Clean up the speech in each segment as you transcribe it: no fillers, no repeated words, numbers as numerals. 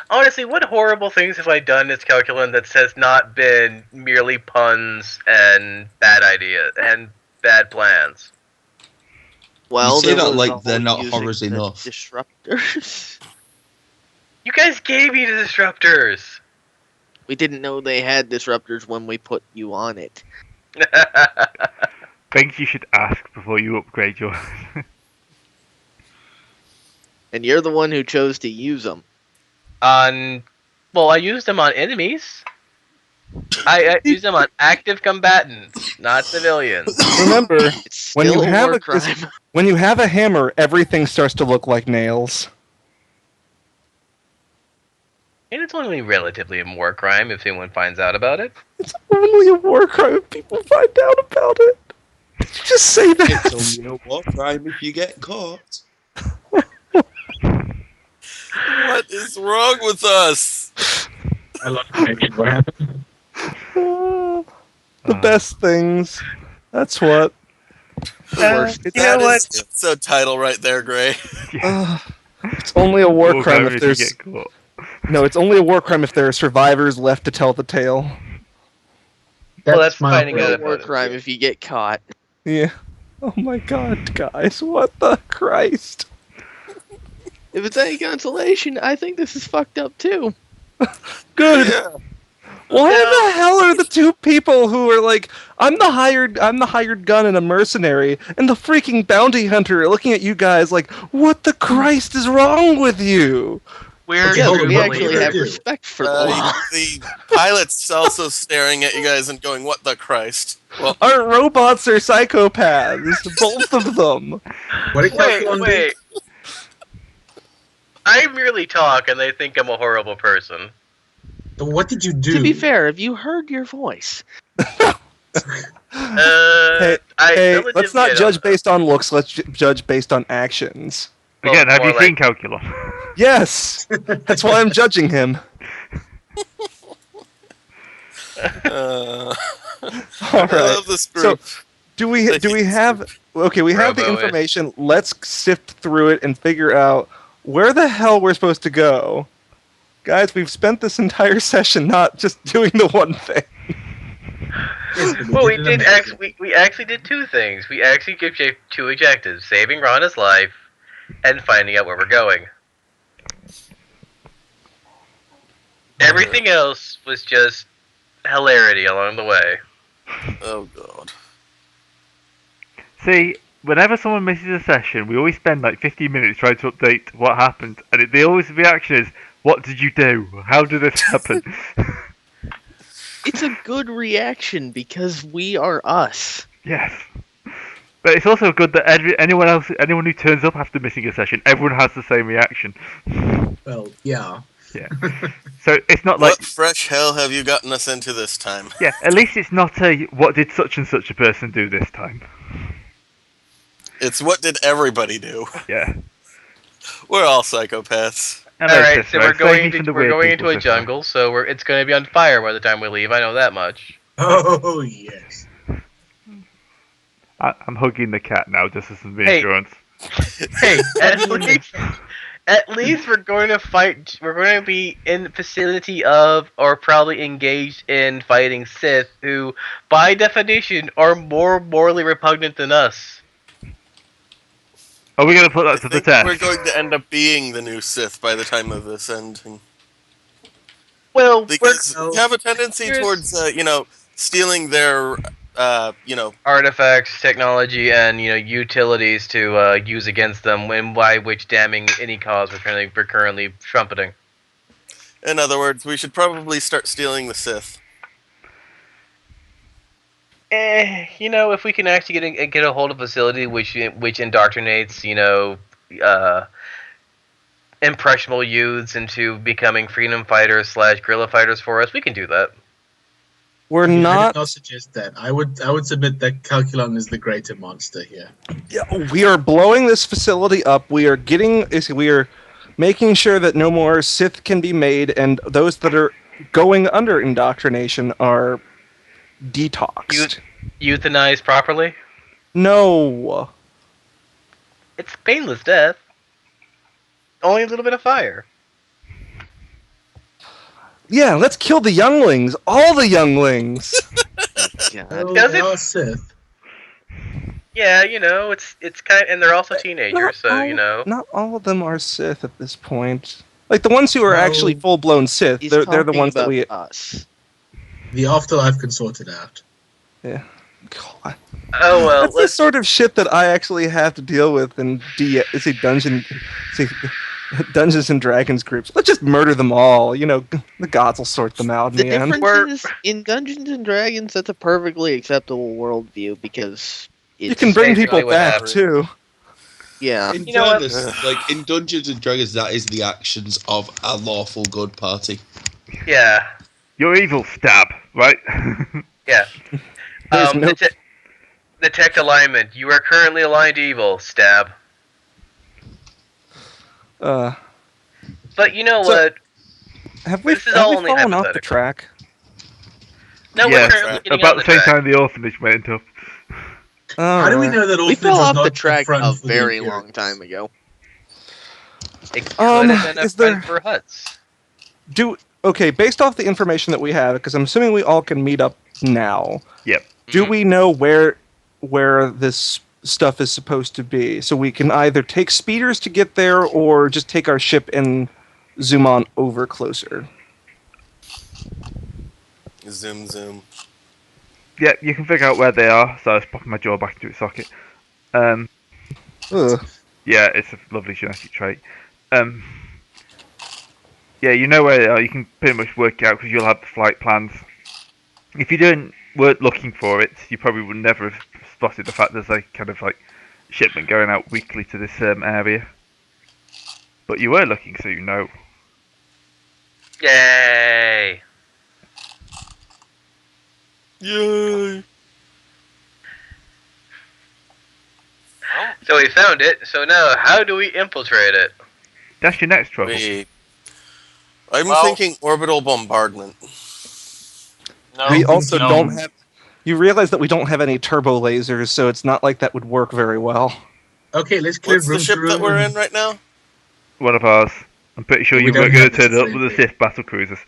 Honestly, what horrible things have I done as Calculant that has not been merely puns and bad ideas and bad plans? You Well, say there that was like the they're whole not using horrors the enough. disruptors. You guys gave me the disruptors! We didn't know they had disruptors when we put you on it. Things you should ask before you upgrade your. And you're the one who chose to use them. Well, I used them on enemies. I used them on active combatants, not civilians. Remember, It's when still you a have war a crime. when you have a hammer, everything starts to look like nails. And it's only relatively a war crime if anyone finds out about it. It's only a war crime if people find out about it. Did you just say that? It's only a war crime if you get caught. What is wrong with us? I lost connection. What happened? The best things. That's what. The worst. You know what? Is episode title right there, Gray. It's only a war crime if you there's get caught. no. It's only a war crime if there are survivors left to tell the tale. Well, that's my finding whole- out War about it. crime if you get caught. Yeah. Oh my God, guys! What the Christ? If it's any consolation, I think this is fucked up too. Good. Yeah. Why the hell are the two people who are like, I'm the hired gun and a mercenary, and the freaking bounty hunter are looking at you guys like, what the Christ is wrong with you? We're Yeah, hold but on, we what actually were you have gonna do? respect for the law. The pilot's also staring at you guys and going, "What the Christ?" Well, Our robots are psychopaths, both of them. What did Calculon do? wait. I merely talk, and they think I'm a horrible person. What did you do? To be fair, have you heard your voice? Hey, let's not judge based on looks. Let's judge based on actions. Again, have more you seen Calculon? Yes, that's why I'm judging him. uh, All I right. love this group. Do we have? Okay, we have the Robo-ish. information. Let's sift through it and figure out where the hell we're supposed to go. Guys, we've spent this entire session not just doing the one thing. Well, we actually did two things. We actually gave Jay two objectives: saving Rhonda's life and finding out where we're going. Everything else was just hilarity along the way. Oh God. See, whenever someone misses a session, we always spend like 15 minutes trying to update what happened, and the always reaction is, "What did you do? How did this happen?" It's a good reaction because we are us. Yes. But it's also good that anyone who turns up after missing a session, everyone has the same reaction. Well, yeah. Yeah. So it's not like, What fresh hell have you gotten us into this time? yeah, at least it's not a what did such and such a person do this time. It's what did everybody do? Yeah. We're all psychopaths. And All like right, this, so right? we're going Save me from into the weird people a this time. jungle, so it's going to be on fire by the time we leave. I know that much. Oh, yes. I'm hugging the cat now, just as some Hey. reassurance. Hey, at least we're going to fight. We're going to be in the vicinity of, or probably engaged in fighting Sith, who, by definition, are more morally repugnant than us. Are we going to put that to I the think test? we're going to end up being the new Sith by the time of this ending. Well, Because we're- we have a tendency Here's- towards, stealing their, artifacts, technology, and utilities to use against them, when by which damning any cause we're currently trumpeting. in other words, we should probably start stealing the Sith. If we can actually get a hold of a facility which indoctrinates, impressionable youths into becoming freedom fighters / guerrilla fighters for us, we can do that. We're I did not. not suggest that. I would submit that Calculon is the greater monster here. Yeah, we are blowing this facility up. We are making sure that no more Sith can be made, and those that are going under indoctrination are detoxed. Euthanized properly? No. It's painless death. Only a little bit of fire. Yeah, let's kill the younglings. All the younglings. God. Oh, Does they it- are Sith. Yeah, it's kind and they're also teenagers, so Not all of them are Sith at this point. Like the ones who are actually No. full-blown Sith, He's they're the talking ones that about we. us. The afterlife can sort it out. Yeah. God. Oh well, That's the sort of shit that I actually have to deal with in Dungeons and Dragons groups. Let's just murder them all. The gods will sort them out in The the end. difference is, in Dungeons and Dragons, that's a perfectly acceptable worldview because it's, You can bring people basically what back happened. too. yeah. In You know what? fairness, like in Dungeons and Dragons, that is the actions of a lawful good party. yeah, You're evil, stab, right? yeah. There's no. Detect alignment. You are currently aligned to evil. Stab. But you know So- what? Have we This is have all we only fallen off the hypothetical. track? No, Yeah, we're currently getting About on the the same track. time the orphanage went up. How do we know that We orphanage fell was off not the track front a for the very Imperials? long time ago. It could have been a is there- friend for Huts. Okay, based off the information that we have, because I'm assuming we all can meet up now. Yep. Do Mhm. we know where this stuff is supposed to be? So we can either take speeders to get there, or just take our ship and zoom on over closer. Zoom, zoom. Yeah, you can figure out where they are. So I was popping my jaw back into its socket. Ugh. Yeah, it's a lovely genetic trait. Yeah, you know where they are. You can pretty much work it out because you'll have the flight plans. If you weren't looking for it, you probably would never have spotted the fact there's a kind of like shipment going out weekly to this area. But you were looking, so you know. Yay! Yay! So we found it. So now, how do we infiltrate it? That's your next trouble. I'm Well- thinking orbital bombardment. No, We also no. don't have. You realize that we don't have any turbo lasers, so it's not like that would work very well. Okay, let's clear What's the room ship for that we're room. in right now? One of ours. I'm pretty sure We you don't weren't going have to turn the up same with the thing. Sith battle cruisers.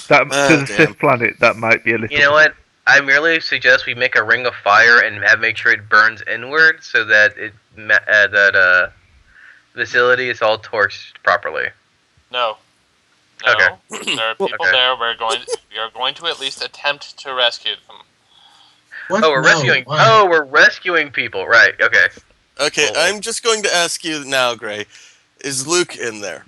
That to the damn. Sith planet, that might be a little. You know what? I merely suggest we make a ring of fire and make sure it burns inward, so that that facility is all torched properly. no. Okay. There are people Okay. there. We are going to at least attempt to rescue them. What? Oh, we're No, rescuing. why? Oh, we're rescuing people. Right. Okay. Okay, Oh. I'm just going to ask you now, Gray. Is Luke in there?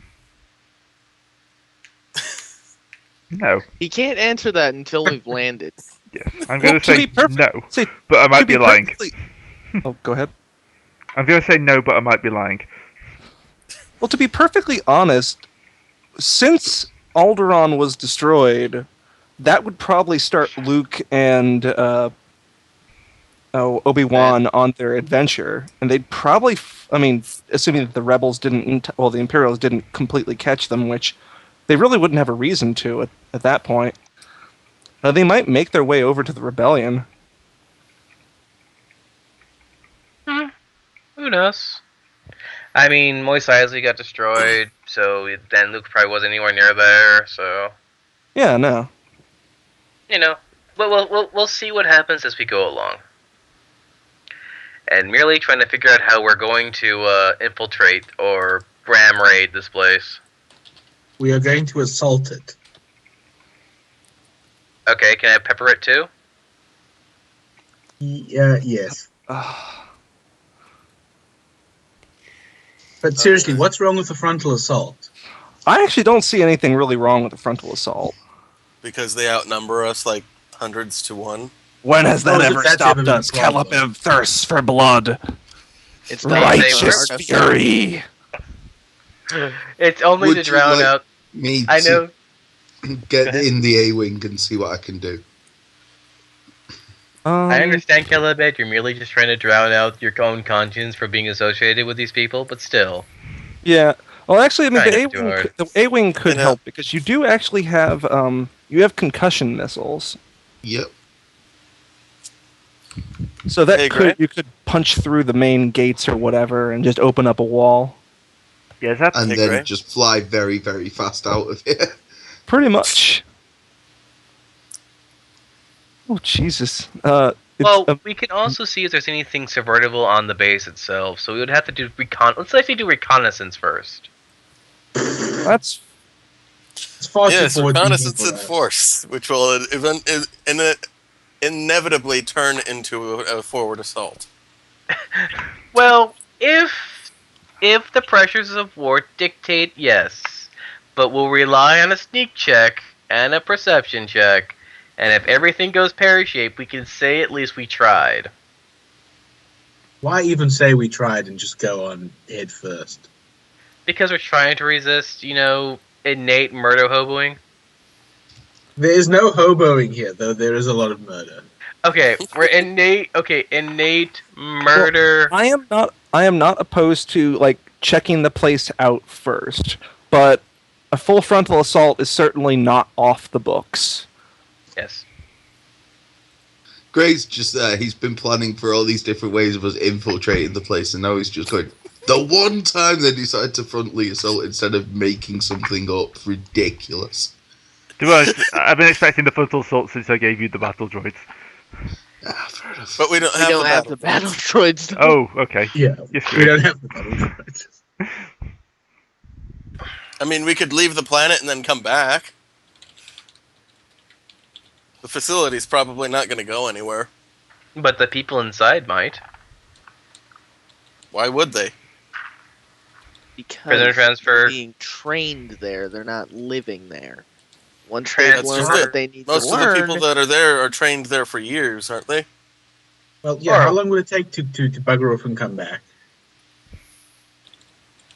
No. He can't answer that until we've landed. Yes. I'm going Well, to to say be perfect- no, See, but I might to be lying. perfectly- Oh, go ahead. I'm going to say no, but I might be lying. Well, to be perfectly honest, since Alderaan was destroyed, that would probably start Luke and Obi-Wan on their adventure, and they'd probably, assuming that the rebels the Imperials didn't completely catch them, which they really wouldn't have a reason to at that point. They might make their way over to the rebellion. Who knows? I mean, Mos Eisley got destroyed, so then Luke probably wasn't anywhere near there. So Yeah, no. we'll see what happens as we go along, and merely trying to figure out how we're going to infiltrate or ram raid this place. We are going to assault it. Okay, can I pepper it too? Yes. Ah, But seriously, what's wrong with the frontal assault? I actually don't see anything really wrong with the frontal assault. Because they outnumber us like hundreds to one. When has that Oh, ever that's stopped ever been a us? problem. Caliban thirsts for blood. It's Righteous not fury. It's only Would to you drown like out. Me I to know. get Go ahead. in the A-wing and see what I can do. I understand, Caliban. You're merely just trying to drown out your own conscience for being associated with these people, but still. Yeah. Well, actually, Trying the not too hard. A-wing could I know. help because you do actually have you have concussion missiles, Yep. so that Hey, Grant? you could punch through the main gates or whatever and just open up a wall. Yeah, is that And Hey, then Gray? just fly very, very fast out of here. Pretty much. Oh Jesus. Well, we can also see if there's anything subvertible on the base itself. So we would have to do Let's actually do reconnaissance first. That's It's far too Yes, forward reconnaissance thinking and for us. force, which will inevitably turn into a forward assault. Well, if the pressures of war dictate, yes, but we'll rely on a sneak check and a perception check, and if everything goes pear-shaped, we can say at least we tried. Why even say we tried and just go on head first? Because we're trying to resist, innate murder hoboing. There is no hoboing here, though there is a lot of murder. Okay, we're innate. Okay, innate murder. I am not opposed to like checking the place out first, but a full frontal assault is certainly not off the books. Yes. Gray's just there. He's been planning for all these different ways of us infiltrating the place, and now he's just going, the one time they decided to frontally assault instead of making something up. Ridiculous. To be honest, I've been expecting the frontal assault since I gave you the battle droids. Ah, fair enough. But we don't We have don't the have battle. the battle droids. Though. Oh, okay. Yeah, Yes, we don't have the battle droids. I mean, we could leave the planet and then come back. The facility's probably not going to go anywhere. But the people inside might. Why would they? Because Prisoner transfer. they're being trained there. They're not living there. Once they That's learn just what it. they need Most to of the learn, people that are there are trained there for years, aren't they? Well, yeah, how Or- long would it take to bugger off and come back?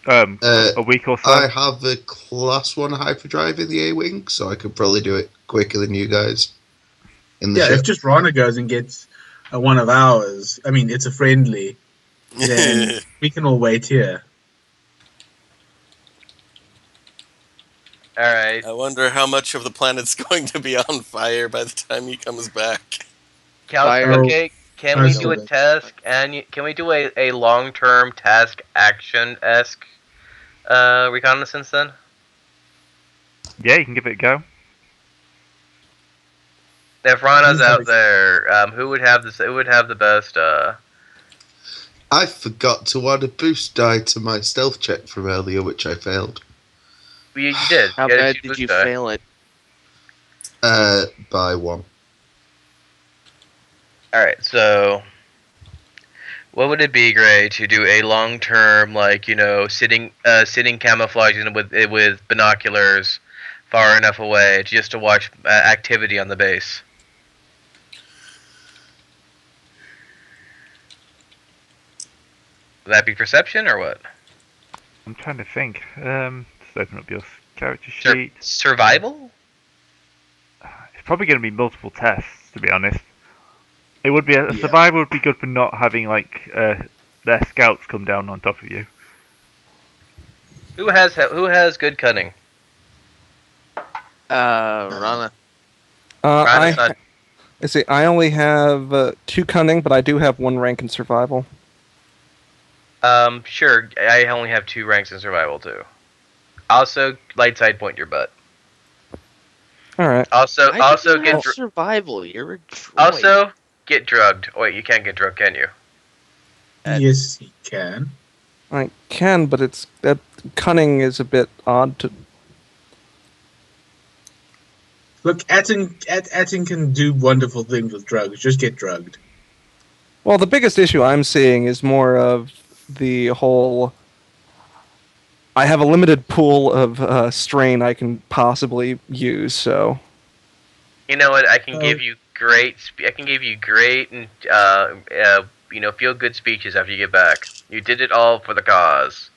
A week or so. I have a class 1 hyperdrive in the A-Wing, so I could probably do it quicker than you guys. In the Yeah, ship. if just Rana goes and gets one of ours, I mean, it's a friendly, then we can all wait here. Alright. I wonder how much of the planet's going to be on fire by the time he comes back. Fire. Okay, can we do a Fire. task, and can we do a long-term task action-esque reconnaissance then? Yeah, you can give it a go. If Rana's out there, who would have the best, I forgot to add a boost die to my stealth check from earlier, which I failed. you did. how You had a bad cheap did boost you die. fail it? By 1. Alright, so what would it be, Gray, to do a long term, sitting camouflaging with binoculars far enough away just to watch activity on the base? Would that be perception or what? I'm trying to think. Just open up your character sheet. Survival? It's probably going to be multiple tests, to be honest. It would be a Yeah. survivor would be good for not having their scouts come down on top of you. Who has good cunning? Rana. Rana's not- I see. I only have 2 cunning, but I do have 1 rank in survival. Sure. I only have 2 ranks in survival too. Also, light side point your butt. All right. Also, Why also do you get have dr- survival. You're a droid. also get drugged. Oh, wait, you can't get drugged, can you? Yes, he can. I can, but that cunning is a bit odd to. Look, Atten can do wonderful things with drugs. Just get drugged. Well, the biggest issue I'm seeing is more of the whole. I have a limited pool of strain I can possibly use, so. You know what? I can Oh. give you great. I can give you great and feel good speeches after you get back. You did it all for the cause.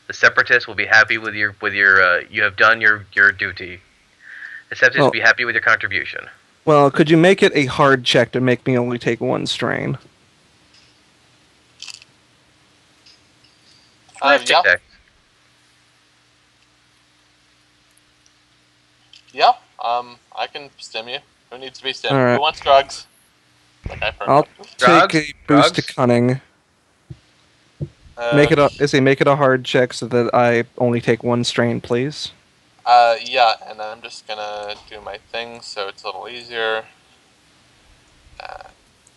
The separatists will be happy with your. You have done your duty. The separatists will be happy with your contribution. Well, could you make it a hard check to make me only take 1 strain? Yeah. Check. Yeah. I can stim you. Who needs to be stimmed? Alright. Who wants drugs? Like I I'll Drugs? take a boost to Drugs? cunning. Make it a hard check so that I only take 1 strain, please. Yeah, and I'm just gonna do my thing so it's a little easier.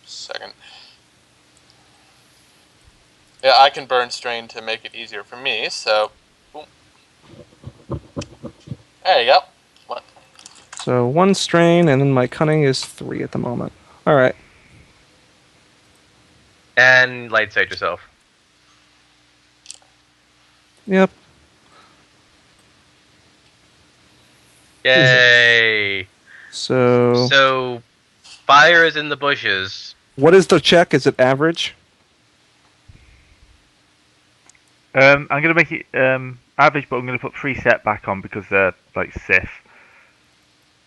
Second. Yeah, I can burn strain to make it easier for me, so boom. There you go. What? So 1 strain, and then my cunning is 3 at the moment. All right. And light sight yourself. Yep. Yay! So So, fire is in the bushes. what is the check? Is it average? I'm gonna make it average, but I'm gonna put 3 setback on because they're like Sith.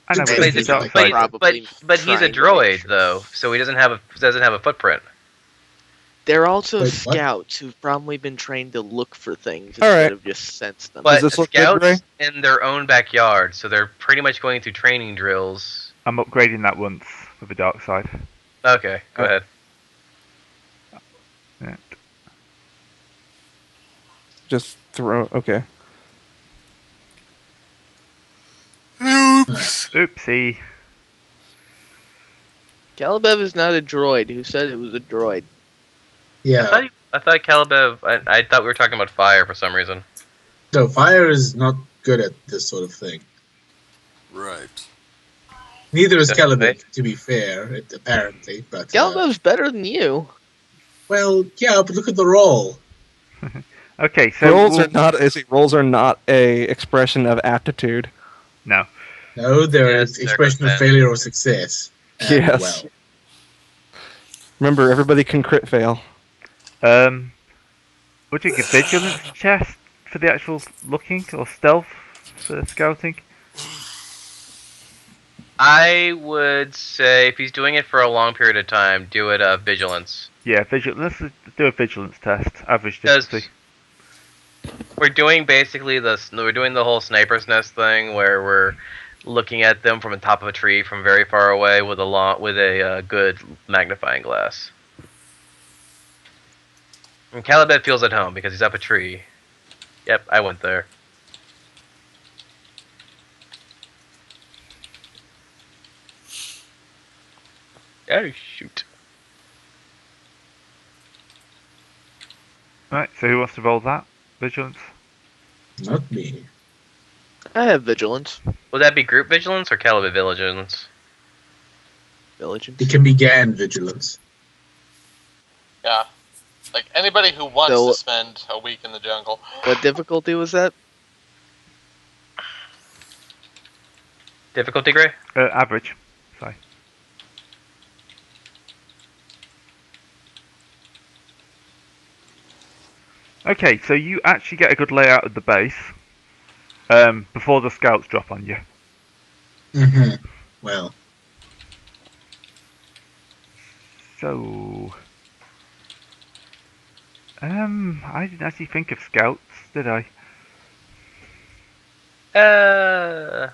I know, But but he's it's a- dark But, side. Probably but he's a trying to make droid sure. though, so he doesn't have a footprint. They're also Wait, what? scouts who've probably been trained to look for things All instead right. of just sense them. But this look good, Gray? scouts in their own backyard, so they're pretty much going through training drills. I'm upgrading that once with the dark side. Okay, go ahead. Yeah. Just throw. Okay. Oopsie. Calibev is not a droid. Who said it was a droid? Yeah. I thought Calibev. I thought we were talking about fire for some reason. No, fire is not good at this sort of thing. Right. Neither is Okay. Caliban, to be fair, apparently. But Calibev's better than you. well, yeah, but look at the roll. Okay, so rolls are not a expression of aptitude. no. No, they're Yes, an expression of circumstance. failure or success. And, Yes. Well, Remember, everybody can crit fail. Would you give vigilance chest for the actual looking or stealth for scouting? I would say if he's doing it for a long period of time, do it vigilance. Yeah, vigilance. Let's do a vigilance test. Average Because difficulty. we're doing the whole sniper's nest thing where we're looking at them from the top of a tree from very far away with a good magnifying glass. And Caliban feels at home because he's up a tree. Yep, I went there. Oh shoot. Right, so who wants to roll that? Vigilance? not me. I have vigilance. Would that be group vigilance or Caliban vigilance? Vigilance. It can be GAN vigilance. Yeah. Like anybody who wants So- to spend a week in the jungle. What difficulty was that? Difficulty, Gray? Average. Sorry. Okay, so you actually get a good layout of the base before the scouts drop on you. Mm-hmm. Well, So, I didn't actually think of scouts, did I? I'm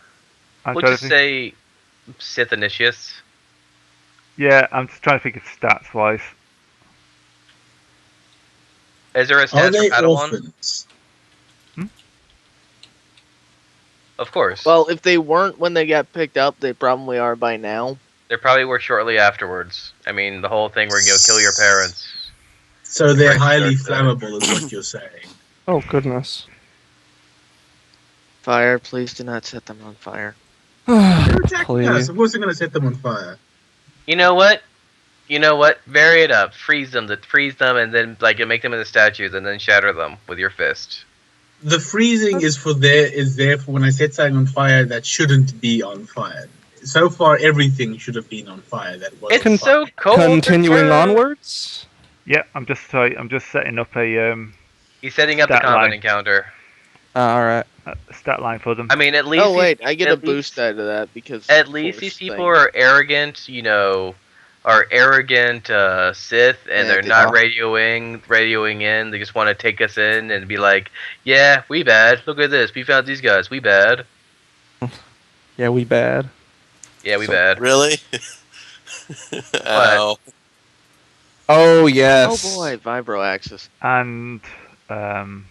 We'll trying just to think. say Sith Initiates. Yeah, I'm just trying to think of stats wise. Is there a are stat they for Padawan? orphans? Of course. Well, if they weren't when they got picked up, they probably are by now. They probably were shortly afterwards. I mean, the whole thing where you go kill your parents. So they're Right, highly sure. flammable, is what you're saying. Oh, goodness. Fire, please do not set them on fire. They're attacking us. Please. Of course, they're going to set them on fire. You know what? Vary it up. Freeze them, and then make them into statues, and then shatter them with your fist. The freezing is there for when I set something on fire that shouldn't be on fire. So far, everything should have been on fire. That was It's so cold. Continuing sir. onwards. Yeah, I'm just setting up a He's setting up the Stat combat line. encounter. All right. stat line for them. I mean, at least. Oh wait, I get a at least- boost out of that because At least these people are arrogant, Sith, and Yeah, they're they not are. radioing in. They just want to take us in and be like, "Yeah, we bad. Look at this. We found these guys. We bad. Yeah, we bad. Yeah, we bad." Really? Ow. Oh, yes. Oh boy, vibro axis. And Well,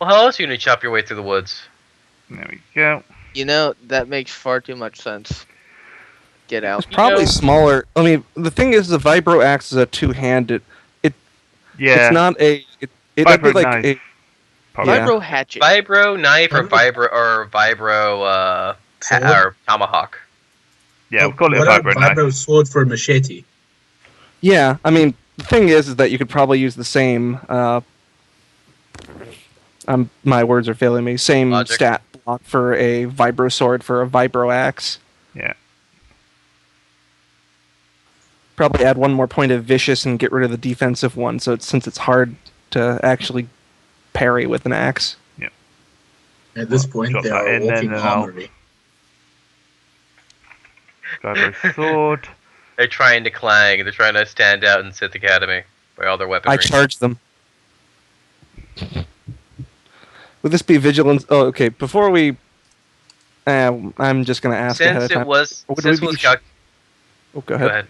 how else are you gonna chop your way through the woods? There we go. You know, that makes far too much sense. Get out. It's probably know- smaller. I mean, the thing is, the vibro axe is a two-handed. Yeah. It's not a. It'd Vibro be like knife. a. Probably. Yeah. Vibro hatchet. Vibro knife or Vibro- vibro Sword? or tomahawk. Yeah, we'll call it a What about vibro knife. vibro sword for a machete? Yeah, I mean, the thing is that you could probably use the same. My words are failing me. Same Logic. stat block for a vibro sword for a vibro axe. Yeah. Probably add one more point of vicious and get rid of the defensive one. So since it's hard to actually parry with an axe. At this point, drop they that are in, walking then I'll- armory. Vibro sword. They're trying to clang. They're trying to stand out in Sith Academy by all their weaponry. I charge them. Would this be vigilance? Oh, okay. Before we, I'm just gonna ask ahead Since of time. it was, Would since we it was be- cal- Oh, go go ahead. ahead.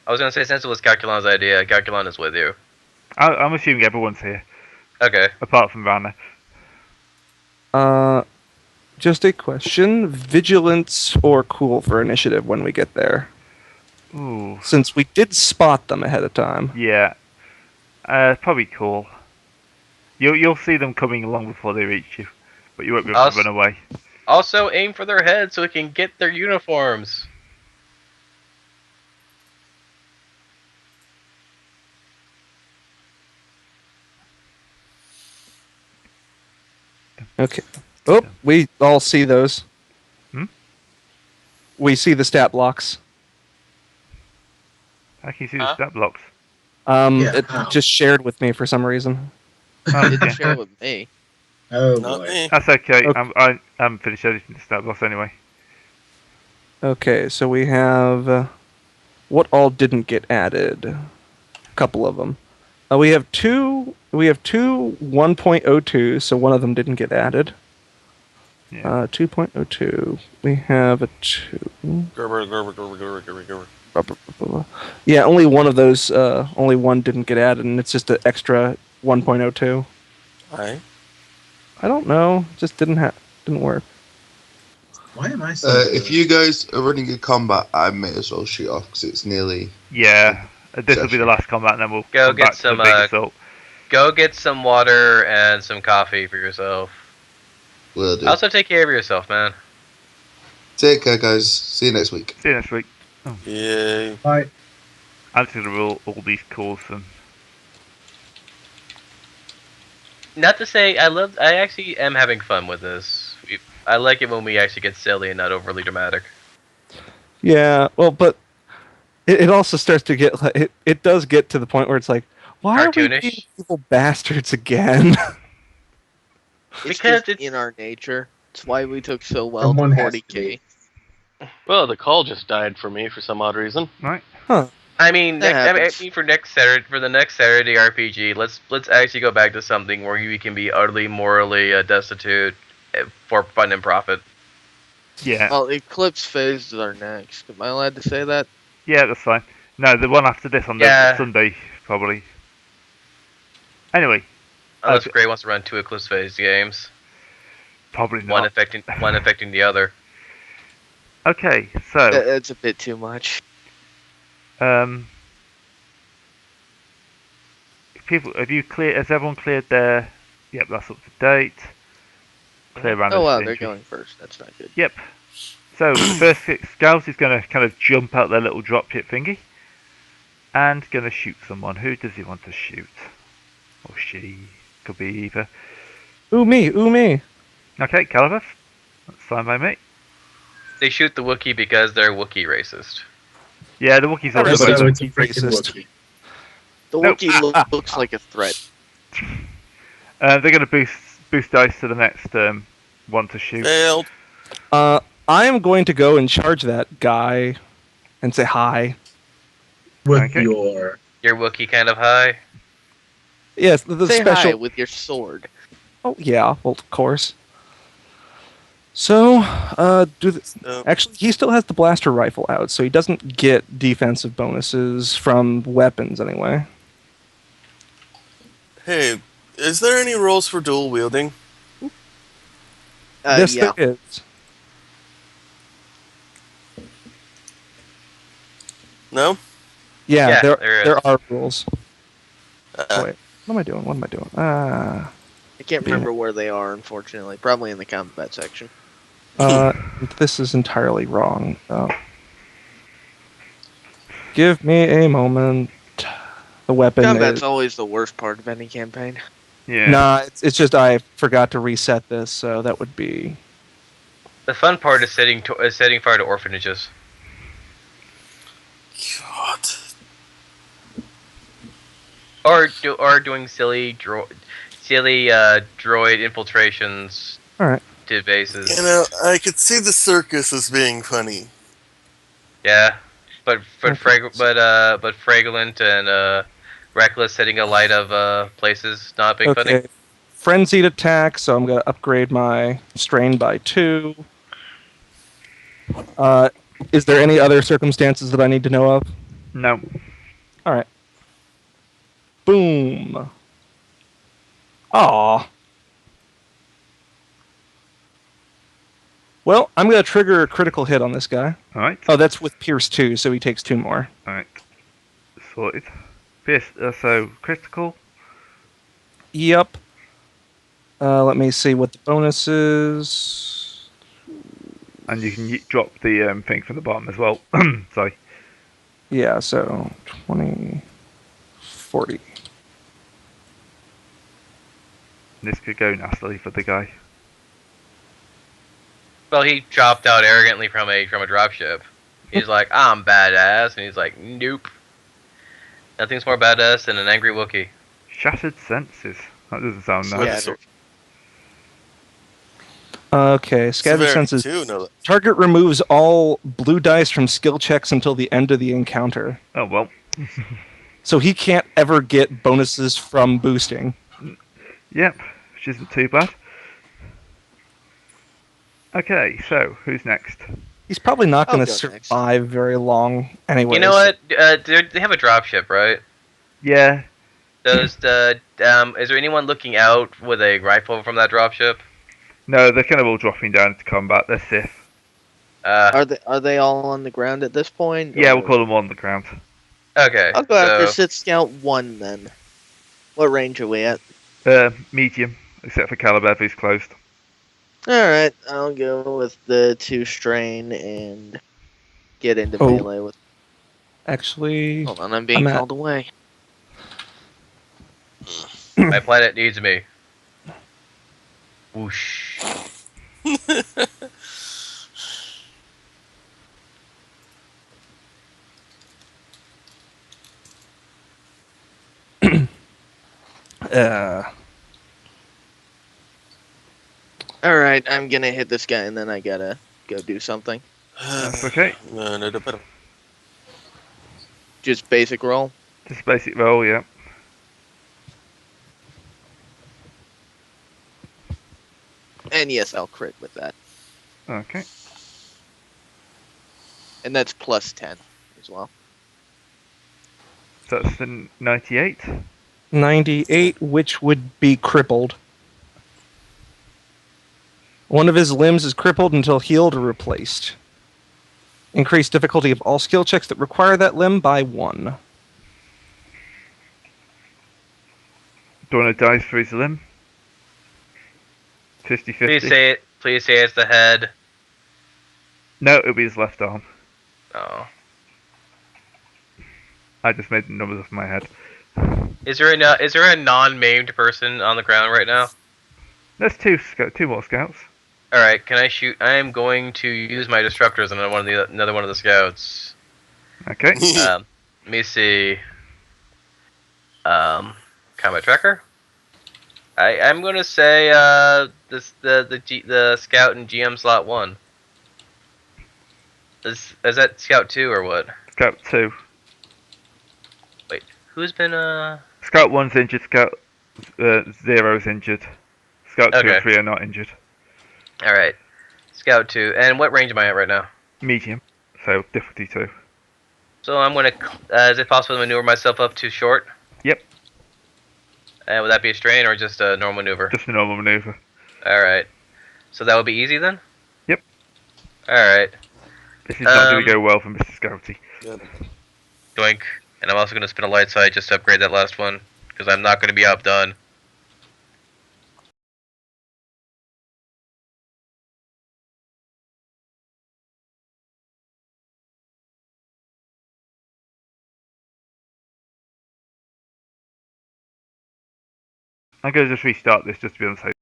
I was gonna say since it was Calculon's idea, Calculon is with you. I'm assuming everyone's here, Okay. apart from Vanna. Just a question: vigilance or cool for initiative when we get there? Ooh. Since we did spot them ahead of time. Yeah. Probably cool. You'll see them coming along before they reach you, but you won't be able to run away. Also, aim for their heads so we can get their uniforms. Okay. Oh, we all see those. Hmm? We see the stat blocks. How can you see the Huh? stat blocks? Yeah, It how? just shared with me for some reason. Oh, Didn't okay. share it with me. Oh Not boy. me. That's okay. Okay. I haven't finished editing the stat blocks anyway. Okay, so we have what all didn't get added. A couple of them. We have two 1.02, so one of them didn't get added. Yeah. 2.02. We have a 2. Gerber. Yeah, only one of those. Only one didn't get added, and it's just an extra 1.02. Alright. I don't know. Just didn't work. Why am I so If you guys are running a combat, I may as well shoot off because it's nearly. Yeah. This will be the last combat, and then we'll Go come get back to some, the big assault. Go get some water and some coffee for yourself. Will do. Also, take care of yourself, man. Take care, guys. See you next week. See you next week. Yay. Bye. I'm just gonna rule all these calls and Not to say I actually am having fun with this. I like it when we actually get silly and not overly dramatic. Yeah, well, but it also starts to get like it does get to the point where it's like, why are we Cartoonish? being evil bastards again? It's Because just it's- in our nature. It's why we took so well Someone to has to 40k. Well, the call just died for me for some odd reason. I mean, That I happens. mean, for the next Saturday RPG, let's actually go back to something where you can be utterly morally destitute for fun and profit. yeah, Well, Eclipse phases are next. Am I allowed to say that? yeah, that's fine. No, the one after this on the Yeah. Sunday probably. Anyway, Unless Okay. Gray wants to run 2 Eclipse Phase games, probably one not. affecting the other. Okay, so That's a bit too much. people, has everyone cleared their? Yep, that's up to date. Clear random Oh wow, they're injury. going first. That's not good. Yep. So the first scout is going to kind of jump out their little dropship thingy, and going to shoot someone. Who does he want to shoot? Or she? Could be either. Ooh me. Okay, Calibeth. That's fine by me. They shoot the Wookiee because they're Wookiee racist. Yeah, the Wookiees are Everybody's everybody. So it's a freaking racist. Wookiee. The Nope. Wookiee looks like a threat. They're going to boost dice to the next one to shoot. Failed. I am going to go and charge that guy and say hi. With Okay. your Your Wookiee kind of high. Yes, the Say special. hi with your sword. Oh yeah, well of course. So, So, actually, he still has the blaster rifle out, so he doesn't get defensive bonuses from weapons anyway. hey, is there any rules for dual wielding? This Yeah. there is. No? Yeah, Yeah, there there is. there are rules. Uh, Wait, what am I doing? What am I doing? I can't remember where they are, unfortunately. Probably in the combat section. This is entirely wrong. Give me a moment. The weapon Combat's is... always the worst part of any campaign. Yeah. Nah, it's just I forgot to reset this, so that would be... The fun part is setting fire to orphanages. God. Or doing silly droid infiltrations Alright. to bases. You know, I could see the circus as being funny. Yeah, but Okay. Fragrant and Reckless setting a light of places not being funny. Okay. Frenzied attack, so I'm going to upgrade my strain by 2. Is there any other circumstances that I need to know of? No. Alright. Boom. Aw. Well, I'm going to trigger a critical hit on this guy. Alright. Oh, that's with Pierce 2, so he takes 2 more. Alright. Sorted. Pierce, so critical. Yep. Let me see what the bonus is. And you can drop the thing from the bottom as well. Sorry. Yeah, so 20, 40. This could go nastily for the guy. Well, he dropped out arrogantly from a dropship. He's like, I'm badass, and he's like, nope. Nothing's more badass than an angry Wookiee. Shattered senses. That doesn't sound nice. Shattered. Okay, Scattered Severity Senses. too, no. Target removes all blue dice from skill checks until the end of the encounter. Oh well. So he can't ever get bonuses from boosting. Yep, which isn't too bad. Okay, so who's next? He's probably not I'll going to go next. survive very long anyway. You know what? They have a dropship, right? Yeah, Is there anyone looking out with a rifle from that dropship? no, they're kind of all dropping down into combat. They're Sith. Are they all on the ground at this point? Yeah, or- we'll call them on the ground. Okay. I'll go after so- Sith Scout 1 then. What range are we at? Medium, except for Calibev, who's closed. Alright, I'll go with the 2 strain and get into Oh. melee with. Actually, Hold on, I'm being I'm at- called away. My planet needs me. Whoosh. Alright, I'm gonna hit this guy and then I gotta go do something. That's okay. Just basic roll. Just basic roll, yeah. And yes, I'll crit with that. Okay. And that's plus 10 as well. So that's the 98. 98, which would be crippled. One of his limbs is crippled until healed or replaced. Increase difficulty of all skill checks that require that limb by 1. Do you want to dice for his limb? 50-50. Please say it. Please say it's the head. No, it'll be his left arm. Oh. I just made the numbers off my head. Is there a non-maimed person on the ground right now? There's two more scouts. All right. Can I shoot? I am going to use my disruptors on another one of the scouts. Okay. Let me see. Combat tracker. I'm gonna say the scout in GM slot 1. Is that scout 2 or what? Scout 2. Wait, who's been Scout 1's injured, Scout 0's injured. Scout 2 Okay. and 3 are not injured. All right, scout 2. And what range am I at right now? Medium. So difficulty 2. So I'm gonna. Is it possible to maneuver myself up to short? Yep. And would that be a strain or just a normal maneuver? Just a normal maneuver. All right. So that would be easy then? Yep. Alright. This is not going to go well for Mr. Scouty. Yep. Doink. And I'm also going to spin a light side just to upgrade that last one. Because I'm not going to be outdone. I'm going to just restart this just to be on the safe